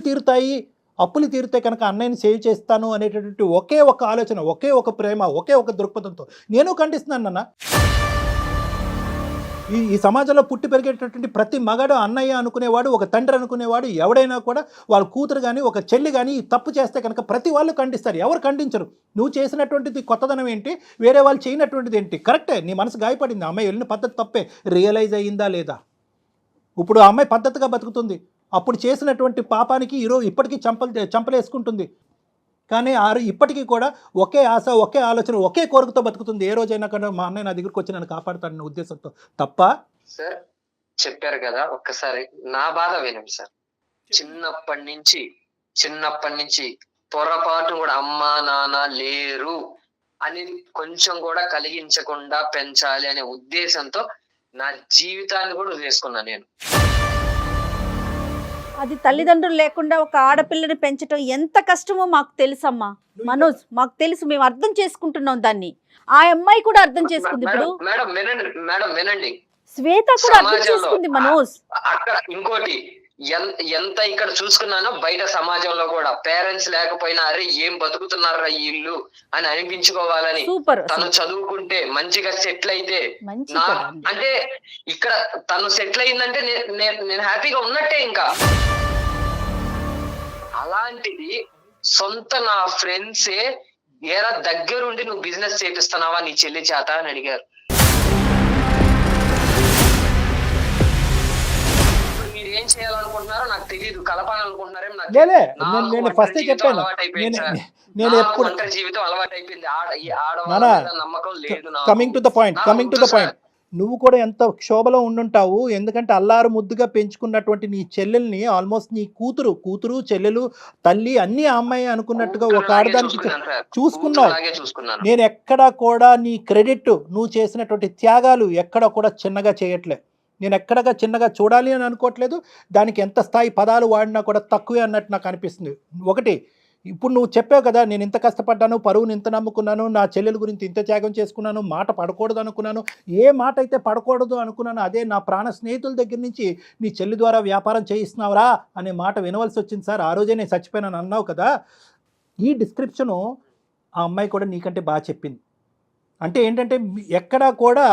తీరుతాయి కనుక అన్నయ్యని సేవ్ చేస్తాను అనేటటువంటి ఒకే ఒక ఆలోచన, ఒకే ఒక ప్రేమ, ఒకే ఒక దృక్పథంతో నేను ఖండిస్తున్నాను అన్న. ఈ సమాజంలో పుట్టి పెరిగేటటువంటి ప్రతి మగాడు అన్నయ్య అనుకునేవాడు, ఒక తండ్రి అనుకునేవాడు, ఎవడైనా కూడా వాళ్ళ కూతురు కానీ ఒక చెల్లి కానీ తప్పు చేస్తే కనుక ప్రతి వాళ్ళు ఖండిస్తారు, ఎవరు ఖండించరు. నువ్వు చేసినటువంటిది కొత్తదనం ఏంటి, వేరే వాళ్ళు చేయనటువంటిది ఏంటి? కరెక్టే, నీ మనసు గాయపడింది, అమ్మాయి వెళ్ళిన పద్ధతి తప్పే, రియలైజ్ అయ్యిందా లేదా? ఇప్పుడు ఆ అమ్మాయి పద్ధతిగా బతుకుతుంది, అప్పుడు చేసినటువంటి పాపానికి ఈరోజు ఇప్పటికీ చంపలేసుకుంటుంది. కానీ ఇప్పటికీ కూడా ఒకే ఆశ, ఒకే ఆలోచన, ఒకే కోరికతో బతుకుతుంది. ఏ రోజైనా కానీ మా అన్నయ్య నా దగ్గరికి వచ్చి నన్ను కాపాడుతాడన్న ఉద్దేశంతో తప్ప. సార్ చెప్పారు కదా, ఒక్కసారి నా బాధ వినండి సార్. చిన్నప్పటి నుంచి పొరపాటు కూడా అమ్మా నాన్న లేరు అనేది కొంచెం కూడా కలిగించకుండా పెంచాలి అనే ఉద్దేశంతో నా జీవితాన్ని కూడా వదిలేసుకున్నాను నేను. అది తల్లిదండ్రులు లేకుండా ఒక ఆడపిల్లని పెంచడం ఎంత కష్టమో మాకు తెలుసమ్మా మనోజ్, మాకు తెలుసు, మేము అర్థం చేసుకుంటున్నాం దాన్ని. ఆ అమ్మాయి కూడా అర్థం చేసుకుంది. ఇప్పుడు మేడం వినండి, శ్వేత కూడా అర్థం చేసుకుంది మనోజ్. అక్కడ ఇంకోటి ఎంత ఇక్కడ చూసుకున్నానో బయట సమాజంలో కూడా పేరెంట్స్ లేకపోయినా అరే ఏం బతుకుతున్నారా వీళ్ళు అని అనిపించుకోవాలని. సూపర్. తను చదువుకుంటే మంచిగా సెటిల్ అయితే అంటే ఇక్కడ తను సెటిల్ అయిందంటే నేను హ్యాపీగా ఉన్నట్టే. ఇంకా అలాంటిది సొంత నా ఫ్రెండ్సే ఏరా దగ్గరుండి నువ్వు బిజినెస్ చేపిస్తున్నావా నీ చెల్లి చేత అని అడిగారు. ఏం చేయాలనుకుంటున్నారో నాకు తెలియదు, కలపాలనుకుంటున్నారేమో నాకు జీవితం అలవాటు అయిపోయింది, నమ్మకం లేదు. కమింగ్ టు ద పాయింట్, నువ్వు కూడా ఎంత క్షోభలో ఉండుంటావు. ఎందుకంటే అల్లారు ముద్దుగా పెంచుకున్నటువంటి నీ చెల్లెల్ని ఆల్మోస్ట్ నీ కూతురు చెల్లెలు తల్లి అన్ని ఆ అమ్మాయి అనుకున్నట్టుగా ఒక ఆడదానికి చూసుకున్నావు. నేను ఎక్కడా కూడా నీ క్రెడిట్, నువ్వు చేసినటువంటి త్యాగాలు ఎక్కడా కూడా చిన్నగా చేయట్లే. నేను ఎక్కడగా చిన్నగా చూడాలి అని అనుకోవట్లేదు. దానికి ఎంత స్థాయి పదాలు వాడినా కూడా తక్కువే అన్నట్టు నాకు అనిపిస్తుంది. ఒకటి, ఇప్పుడు నువ్వు చెప్పావు కదా, నేను ఇంత కష్టపడ్డాను, పరువుని ఇంత నమ్ముకున్నాను, నా చెల్లెల గురించి ఇంత త్యాగం చేసుకున్నాను, మాట పడకూడదు అనుకున్నాను. ఏ మాట అయితే పడకూడదు అనుకున్నాను అదే నా ప్రాణ స్నేహితుల దగ్గర నుంచి నీ చెల్లి ద్వారా వ్యాపారం చేయిస్తున్నావురా అనే మాట వినవలసి వచ్చింది సార్. ఆ రోజే నేను చచ్చిపోయానని అన్నావు కదా. ఈ డిస్క్రిప్షను ఆ అమ్మాయి కూడా నీకంటే బాగా చెప్పింది. అంటే ఏంటంటే ఎక్కడా కూడా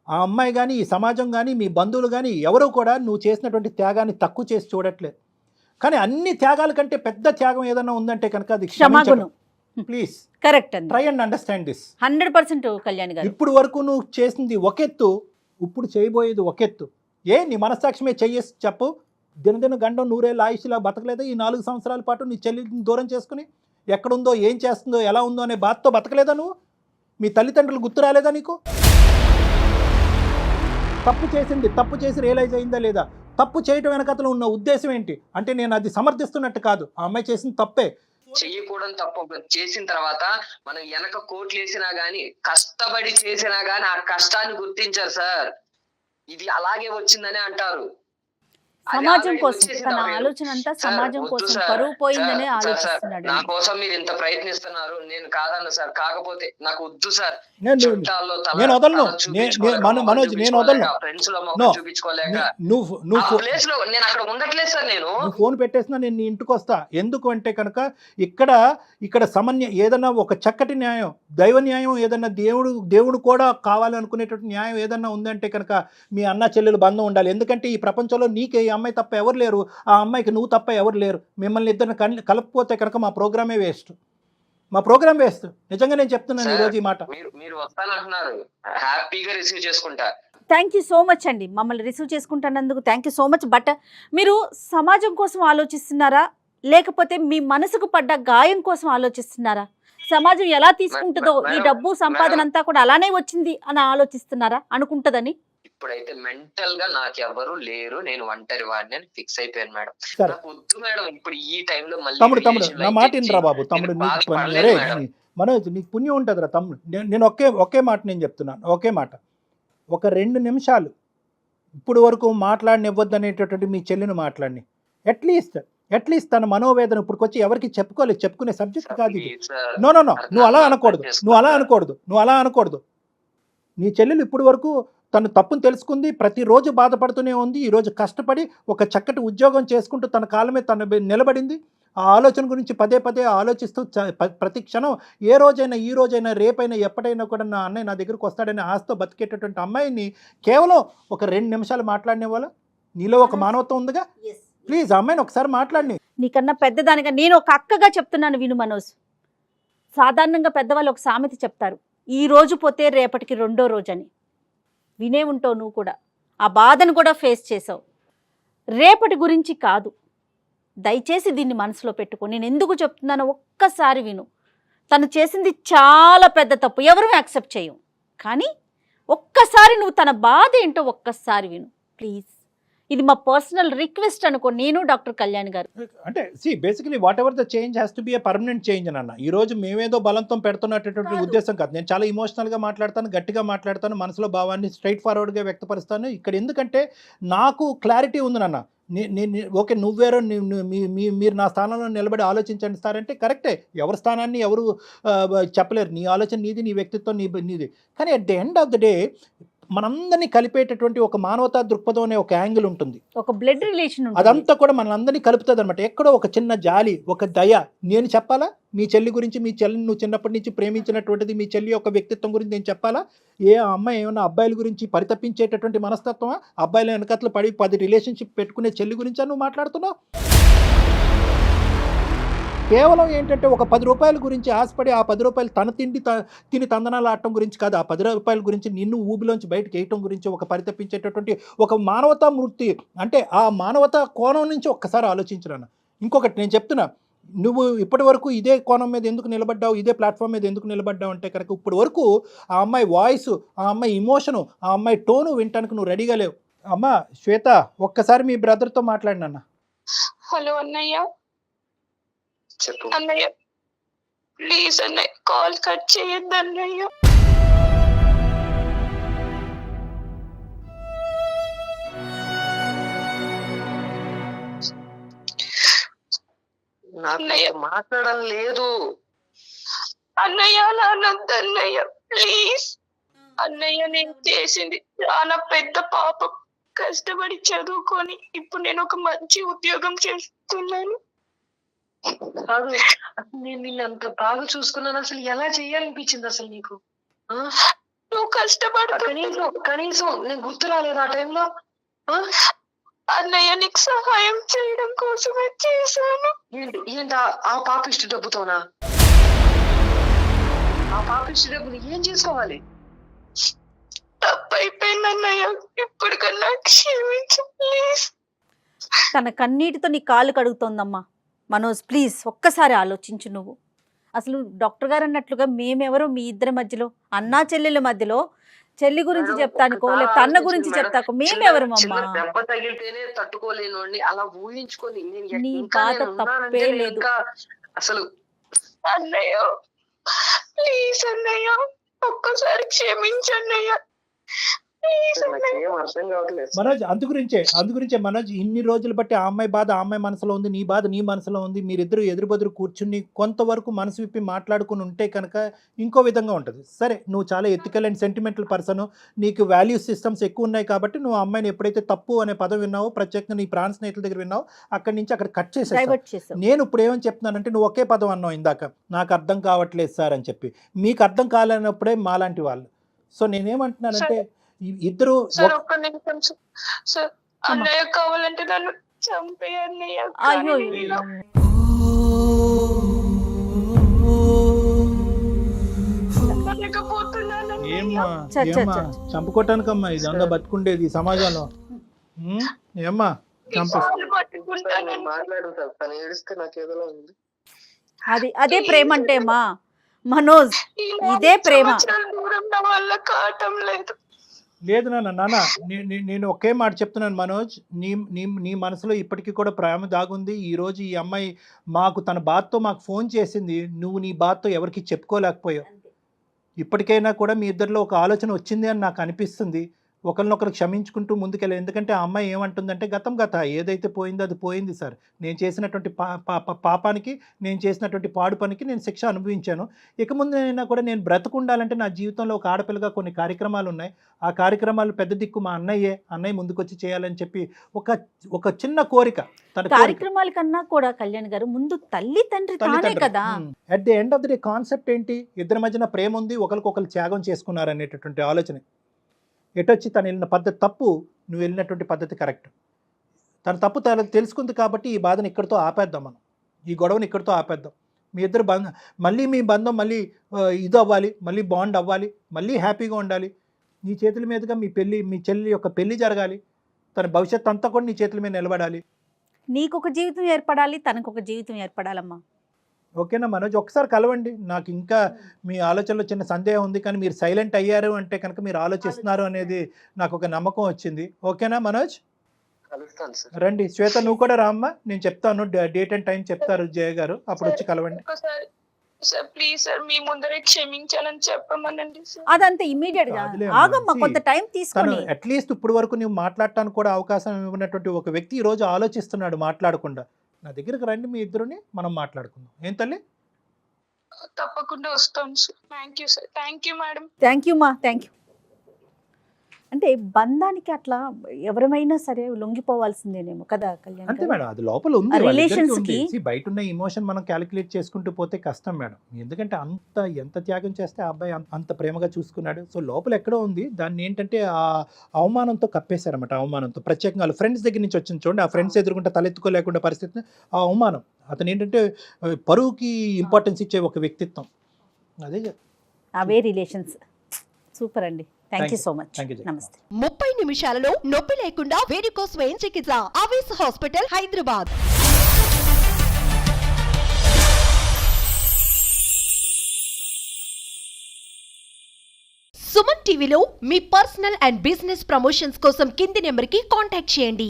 ఆ అమ్మాయి కానీ, ఈ సమాజం కానీ, మీ బంధువులు కానీ ఎవరు కూడా నువ్వు చేసినటువంటి త్యాగాన్ని తక్కువ చేసి చూడట్లేదు. కానీ అన్ని త్యాగాల కంటే పెద్ద త్యాగం ఏదైనా ఉందంటే కనుక అది క్షమాగుణం. Please correct, try and understand this. 100% Kalyan గారు. ఇప్పుడు వరకు నువ్వు చేసింది ఒకెత్తు, ఇప్పుడు చేయబోయేది ఒకెత్తు. నీ మనస్సాక్షిమే చెయ్యేసి చెప్పు. దినదిన గండం నూరేళ్ళ ఆయుష్లా బతకలేదా? ఈ 4 సంవత్సరాల పాటు నీ చెల్లిని దూరం చేసుకుని ఎక్కడుందో, ఏం చేస్తుందో, ఎలా ఉందో అనే బాధతో బతకలేదా నువ్వు? మీ తల్లిదండ్రులు గుర్తు రాలేదా నీకు? తప్పు చేసి రియలైజ్ అయిందా లేదా? తప్పు చేయటం వెనకతలో ఉన్న ఉద్దేశం ఏంటి అంటే నేను అది సమర్థిస్తున్నట్టు కాదు, ఆ అమ్మాయి చేసింది తప్పే. చెయ్యకూడదు తప్పు చేసిన తర్వాత మనం వెనక కోట్లు వేసినా గానీ, కష్టపడి చేసినా గానీ ఆ కష్టాన్ని గుర్తించారు సార్. ఇది అలాగే వచ్చిందని అంటారు. సమాజం కోసం తన ఆలోచన అంతా సమాజం కోసం, పరువు పోయిందనే ఆలోచిస్తున్నాడు. నా కోసం మీరు ఇంత ప్రయత్నిస్తున్నారు, నేను కాదన్న సార్. కాకపోతే నాకు వద్దు సార్. నేను వదలను మనోజ్, నేను వదలను. ఫ్రెండ్స్ లో చూపించుకోలేక ప్లేస్ లో నేను అక్కడ ఉండట్లేదు సార్. నేను ఫోన్ పెట్టేసినా నేను నీ ఇంటికి వస్తా. ఎందుకు అంటే కనుక ఇక్కడ సమన్వయం ఏదన్నా ఒక చక్కటి న్యాయం, దైవ న్యాయం ఏదన్నా దేవుడు కూడా కావాలనుకునేటువంటి న్యాయం ఏదన్నా ఉందంటే కనుక మీ అన్న చెల్లెలు బంధం ఉండాలి. ఎందుకంటే ఈ ప్రపంచంలో నీకే ఈ అమ్మాయి తప్ప ఎవరు లేరు, ఆ అమ్మాయికి నువ్వు తప్ప ఎవరు లేరు. మిమ్మల్ని ఇద్దరిని కలపకపోతే కనుక మా ప్రోగ్రామే వేస్ట్. నిజంగా నేను చెప్తున్నాను ఈరోజు ఈ మాట. మీరు వస్తానంటున్నారు, హ్యాపీగా రిసీవ్ చేసుకుంటా. థ్యాంక్ యూ సో మచ్ అండి, మమ్మల్ని రిసీవ్ చేసుకుంటున్నందుకు thank you so much. But మీరు సమాజం కోసం ఆలోచిస్తున్నారా, లేకపోతే మీ మనసుకు పడ్డ గాయం కోసం ఆలోచిస్తున్నారా? సమాజం ఎలా తీసుకుంటుందో, ఈ డబ్బు సంపాదన అంతా కూడా అలానే వచ్చింది అని ఆలోచిస్తున్నారా? అనుకుంటుందని ఇప్పుడైతే మెంటల్ గా నాకు ఎవరు లేరు, నేను ఒంటరి వాడిని అని ఫిక్స్ అయిపోయాను మేడం. సరే నాకు వద్దు మేడం ఇప్పుడు ఈ టైంలో మళ్ళీ తమ్ముడు relation నా life మాట తెచ్చి వినరా బాబు, తమ్ముడు నేను నీకు బాధపడలేను అరే మేడం. మనోజ్ నీకు పుణ్యం ఉంటుందిరా తమ్ముడు. నేను ఒకే మాట నేను చెప్తున్నాను, ఒకే మాట. ఒక 2 నిమిషాలు ఇప్పుడు వరకు మాట్లాడనివ్వద్దు అనేటటువంటి మీ చెల్లిని మాట్లాడి అట్లీస్ట్ తన మనోవేదన ఇప్పుడుకొచ్చి ఎవరికి చెప్పుకునే సబ్జెక్ట్ కాదు ఇది. Please sir, నో నువ్వు అలా నన్ను అనకూడదు, అర్థం నువ్వు అలా అనకూడదు. నీ చెల్లెలు ఇప్పుడు వరకు తను తప్పును తెలుసుకుంది, ప్రతిరోజు బాధపడుతూనే ఉంది. ఈరోజు కష్టపడి ఒక చక్కటి ఉద్యోగం చేసుకుంటూ తన కాళ్ళ మీద తను నిలబడింది. ఆ ఆలోచన గురించి పదే ఆలోచిస్తూ ప్రతి క్షణం ఏ రోజైనా, ఈ రోజైనా, రేపైనా, ఎప్పటికైనా కూడా నా అన్నయ్య నా దగ్గరకు వస్తాడని ఆశతో బతికేటటువంటి అమ్మాయిని కేవలం ఒక 2 నిమిషాలు మాట్లాడిన వాళ్ళ నీలో ఒక మానవత్వం ఉందిగా. ప్లీజ్ అమ్మాయిని ఒకసారి మాట్లాడి. నీకన్నా పెద్దదానిగా నేను ఒక అక్కగా చెప్తున్నాను విను మనోజ్. సాధారణంగా పెద్దవాళ్ళు ఒక సామెత చెప్తారు, ఈ రోజు పోతే రేపటికి రెండో రోజు అని. వినే ఉంటావు నువ్వు కూడా, ఆ బాధను కూడా ఫేస్ చేసావు. రేపటి గురించి కాదు, దయచేసి దీన్ని మనసులో పెట్టుకో. నేను ఎందుకు చెప్తున్నానో ఒక్కసారి విను. తను చేసింది చాలా పెద్ద తప్పు, ఎవరూ యాక్సెప్ట్ చేయం. కానీ ఒక్కసారి నువ్వు తన బాధ ఏంటో ఒక్కసారి విను ప్లీజ్. ఇది మా పర్సనల్ రిక్వెస్ట్ అనుకో, నేను డాక్టర్ కళ్యాణ్ గారు. అంటే basically what ever the change has to be a permanent change అన్న. ఈ రోజు మేమేదో బలంతో పెడుతున్నటువంటి ఉద్దేశం కాదు. నేను చాలా ఇమోషనల్గా మాట్లాడతాను, గట్టిగా మాట్లాడతాను, మనసులో భావాన్ని స్ట్రైట్ ఫార్వర్డ్గా వ్యక్తపరుస్తాను ఇక్కడ. ఎందుకంటే నాకు క్లారిటీ ఉంది నాన్న. ఓకే నువ్వేరో మీరు నా స్థానంలో నిలబడి ఆలోచించండి సార్ అంటే కరెక్టే. ఎవరి స్థానాన్ని ఎవరు చెప్పలేరు. నీ ఆలోచన నీది, నీ వ్యక్తిత్వం నీది. కానీ at the end of the day మనందరినీ కలిపేటటువంటి ఒక మానవతా దృక్పథం అనే ఒక యాంగిల్ ఉంటుంది, ఒక బ్లడ్ రిలేషన్. అదంతా కూడా మనందరినీ కలుపుతుంది అనమాట. ఎక్కడో ఒక చిన్న జాలి, ఒక దయ. నేను చెప్పాలా మీ చెల్లి గురించి? మీ చెల్లిని నువ్వు చిన్నప్పటి నుంచి ప్రేమించినటువంటిది మీ చెల్లి యొక్క వ్యక్తిత్వం గురించి నేను చెప్పాలా? ఏ అమ్మాయి ఏమన్నా అబ్బాయిల గురించి పరితపించేటటువంటి మనస్తత్వమా? అబ్బాయిల వెనకట్లు పడి 10 రిలేషన్షిప్ పెట్టుకునే చెల్లి గురించా నువ్వు మాట్లాడుతున్నావు? కేవలం ఏంటంటే ఒక 10 రూపాయల గురించి ఆశపడి ఆ 10 రూపాయలు తన తిని తందనాలు ఆడటం గురించి కాదు, ఆ 10 రూపాయల గురించి నిన్ను ఊబిలోంచి బయటకు వేయటం గురించి ఒక పరితపించేటటువంటి ఒక మానవతా మూర్తి. అంటే ఆ మానవతా కోణం నుంచి ఒక్కసారి ఆలోచించరాను. ఇంకొకటి నేను చెప్తున్నా, నువ్వు ఇప్పటి వరకు ఇదే కోణం మీద ఎందుకు నిలబడ్డావు, ఇదే ప్లాట్ఫామ్ మీద ఎందుకు నిలబడ్డావు అంటే కనుక ఇప్పటి వరకు ఆ అమ్మాయి వాయిస్, ఆ అమ్మాయి ఇమోషను, ఆ అమ్మాయి టోను వినటానికి నువ్వు రెడీగా లేవు. అమ్మ శ్వేత ఒక్కసారి మీ బ్రదర్తో మాట్లాడినన్న. హలో అన్నయ్య. చెప్పు అన్నయ్య ప్లీజ్ అన్నయ్య కాల్ కట్ చేయొద్దు అన్నయ్య. నాకు మాట్లాడడం లేదు అన్నయ్య. అలా అనొద్దు అన్నయ్య ప్లీజ్. అన్నయ్య నేను చేసింది చాలా పెద్ద పాపం. కష్టపడి చదువుకొని ఇప్పుడు నేను ఒక మంచి ఉద్యోగం చేస్తున్నాను. కాదు నేను నిన్ను అంత బాగా చూసుకున్నాను, అసలు ఎలా చేయాలనిపించింది అసలు నీకు? నువ్వు కష్టపడుతున్నా కనీసం నేను గుర్తు రాలేదు ఆ టైంలో. అన్నయ్య నీకు సహాయం చేయడం కోసమే చేశాను. ఏంటి ఆ పాపిష్టి డబ్బుతోనా? ఆ పాపిష్టి డబ్బుని ఏం చేసుకోవాలి? తప్పైపోయింది అన్నయ్య, ఇప్పటికన్నా క్షమించు ప్లీజ్. తన కన్నీటితో నీ కాళ్ళు కడుగుతోందమ్మా. మనోజ్ ప్లీజ్ ఒక్కసారి ఆలోచించు. నువ్వు అసలు డాక్టర్ గారు అన్నట్లుగా మేమెవరో మీ ఇద్దరి మధ్యలో, అన్నా చెల్లెల మధ్యలో చెల్లి గురించి చెప్తానుకో, లేకపోతే అన్న గురించి చెప్తాకో, మేమెవరు అమ్మా? దెబ్బ తగిలితేనే తట్టుకోలేను అండి, అలా ఊహించుకొని నీ బాధ తప్పే లేదు. అసలు అన్నయ్య ప్లీజ్ అన్నయ్య ఒక్కసారి క్షమించన్నయ్య. మనోజ్ అందుగురించే మనోజ్ ఇన్ని రోజులు బట్టి ఆ అమ్మాయి బాధ ఆ అమ్మాయి మనసులో ఉంది, నీ బాధ నీ మనసులో ఉంది. మీరిద్దరు ఎదురుబెదురు కూర్చుని కొంతవరకు మనసు విప్పి మాట్లాడుకుని ఉంటే కనుక ఇంకో విధంగా ఉంటుంది. సరే నువ్వు చాలా ఎథికల్ అండ్ సెంటిమెంటల్ పర్సన్, నీకు వాల్యూ సిస్టమ్స్ ఎక్కువ ఉన్నాయి కాబట్టి నువ్వు అమ్మాయిని ఎప్పుడైతే తప్పు అనే పదం విన్నావో, ప్రత్యేకంగా నీ ప్రాణ స్నేహితుల దగ్గర విన్నావు, అక్కడి నుంచి అక్కడ కట్ చేసేసావు. నేను ఇప్పుడు ఏమని చెప్తున్నానంటే నువ్వు ఒకే పదం అన్నావు ఇందాక, నాకు అర్థం కావట్లేదు సార్ అని చెప్పి. మీకు అర్థం కాలేనప్పుడే మాలాంటి వాళ్ళు. సో నేనేమంటున్నానంటే ఇద్దరు ఒక్క నిమిషం సార్. అన్నయ్య కావాలంటే నన్ను చంపేయన్నయ్య. ఏమ్మా చంపుకోవటానికమ్మా ఇదంతా బతుకుండేది సమాజంలో. ఏమ్మా అదే ప్రేమ అంటే మనోజ్, ఇదే ప్రేమ. దూరం వల్ల కావటం లేదు. లేదు నాన్న నేను ఒకే మాట చెప్తున్నాను మనోజ్, నీ నీ నీ మనసులో ఇప్పటికీ కూడా ప్రేమ దాగుంది. ఈరోజు ఈ అమ్మాయి తన బాధతో మాకు ఫోన్ చేసింది, నువ్వు నీ బాధతో ఎవరికి చెప్పుకోలేకపోయావు. ఇప్పటికైనా కూడా మీ ఇద్దరిలో ఒక ఆలోచన వచ్చింది అని నాకు అనిపిస్తుంది. ఒకరినొకరు క్షమించుకుంటూ ముందుకెళ్ళాలి. ఎందుకంటే ఆ అమ్మాయి ఏమంటుందంటే గత ఏదైతే పోయిందో అది పోయింది సార్, నేను చేసినటువంటి పాపానికి, నేను చేసినటువంటి పాడు పనికి నేను శిక్ష అనుభవించాను. ఇక ముందైనా కూడా నేను బ్రతుకుండాలంటే నా జీవితంలో ఒక ఆడపిల్లగా కొన్ని కార్యక్రమాలు ఉన్నాయి. ఆ కార్యక్రమాలు పెద్ద దిక్కు మా అన్నయ్య ముందుకొచ్చి చేయాలని చెప్పి ఒక చిన్న కోరిక. కార్యక్రమాల కన్నా కూడా కళ్యాణ్ గారు ముందు తల్లి తండ్రి తానే కదా. At the end of the day concept ఏంటి, ఇద్దరి మధ్యన ప్రేమ ఉంది, ఒకరికొకరు త్యాగం చేసుకున్నారు అనేటటువంటి ఆలోచన. ఎటొచ్చి తను వెళ్ళిన పద్ధతి తప్పు, నువ్వు వెళ్ళినటువంటి పద్ధతి కరెక్ట్. తన తప్పు తెలుసుకుంది కాబట్టి ఈ బాధను ఇక్కడితో ఆపేద్దాం, మనం ఈ గొడవని ఇక్కడితో ఆపేద్దాం. మీ ఇద్దరు మళ్ళీ మీ బంధం మళ్ళీ ఇది అవ్వాలి, మళ్ళీ బాండ్ అవ్వాలి, మళ్ళీ హ్యాపీగా ఉండాలి. నీ చేతుల మీదుగా మీ చెల్లి యొక్క పెళ్లి జరగాలి, తన భవిష్యత్తు అంతా కూడా నీ చేతుల మీద నిలబడాలి. నీకు ఒక జీవితం ఏర్పడాలి, తనకు ఒక జీవితం ఏర్పడాలమ్మా. ఓకేనా మనోజ్, ఒకసారి కలవండి. నాకు ఇంకా మీ ఆలోచనలో చిన్న సందేహం ఉంది, కానీ మీరు సైలెంట్ అయ్యారు అంటే కనుక మీరు ఆలోచిస్తున్నారు అనేది నాకు ఒక నమ్మకం వచ్చింది. ఓకేనా మనోజ్? కలుస్తాను సార్. రండి శ్వేత, నువ్వు కూడా రామ్మా, నేను చెప్తాను, డేట్ అండ్ టైం చెప్తారు జయ గారు, అప్పుడు వచ్చి కలవండి. సార్ ప్లీజ్ సార్, మీ ముందరే క్షమించాలని చెప్పమనండి సార్. అదంతా ఇమీడియట్ గా ఆగమ్మా, కొంత టైం తీసుకొని. అట్లీస్ట్ ఇప్పుడు వరకు నువ్వు మాట్లాడటానికి కూడా అవకాశం ఇవ్వనటువంటి ఒక వ్యక్తి ఈ రోజు ఆలోచిస్తున్నాడు మాట్లాడకుండా. నా దగ్గరికి రండి, మీ ఇద్దరుని మనం మాట్లాడుకుందాం. ఏం తల్లి? తప్పకుండా వస్తాను sir. Thank you sir. Thank you madam. Thank you మా, థ్యాంక్ యూ. అంటే బంధానికి అట్లా ఎవరైనా సరే లొంగిపోవాల్సిందేనేమో కదా కళ్యాణ్? అంతే మేడం, అది లోపల ఉంది, రిలేషన్స్ కి. బయట ఉన్న ఇమోషన్ మనం క్యాలిక్యులేట్ చేసుకుంటూ పోతే కష్టం మేడం. ఎందుకంటే ఎంత త్యాగం చేస్తే ఆ అబ్బాయి అంత ప్రేమగా చూసుకున్నాడు. సో లోపల ఎక్కడో ఉంది, దాన్ని ఏంటంటే ఆ అవమానంతో కప్పేశారన్నమాట. అవమానంతో ప్రత్యేకంగా వాళ్ళ ఫ్రెండ్స్ దగ్గర నుంచి వచ్చింది చూడండి, ఆ ఫ్రెండ్స్ ఎదురుకుంటే తలెత్తుకోలేకుండా పరిస్థితి. ఆ అవమానం, అతను ఏంటంటే పరువుకి ఇంపార్టెన్స్ ఇచ్చే ఒక వ్యక్తిత్వం, అదే అవే రిలేషన్స్. సూపర్ అండి, థ్యాంక్ యూ సో మచ్. నమస్తే. 30 నిమిషాలలో నొప్పి లేకుండా వేడికోస్ వెయిన్ చికిత్స, ఆవేశ హాస్పిటల్, హైదరాబాద్. సుమన్ టీవీలో మీ పర్సనల్ అండ్ బిజినెస్ ప్రమోషన్స్ కోసం కింది నెంబర్కి కాంటాక్ట్ చేయండి.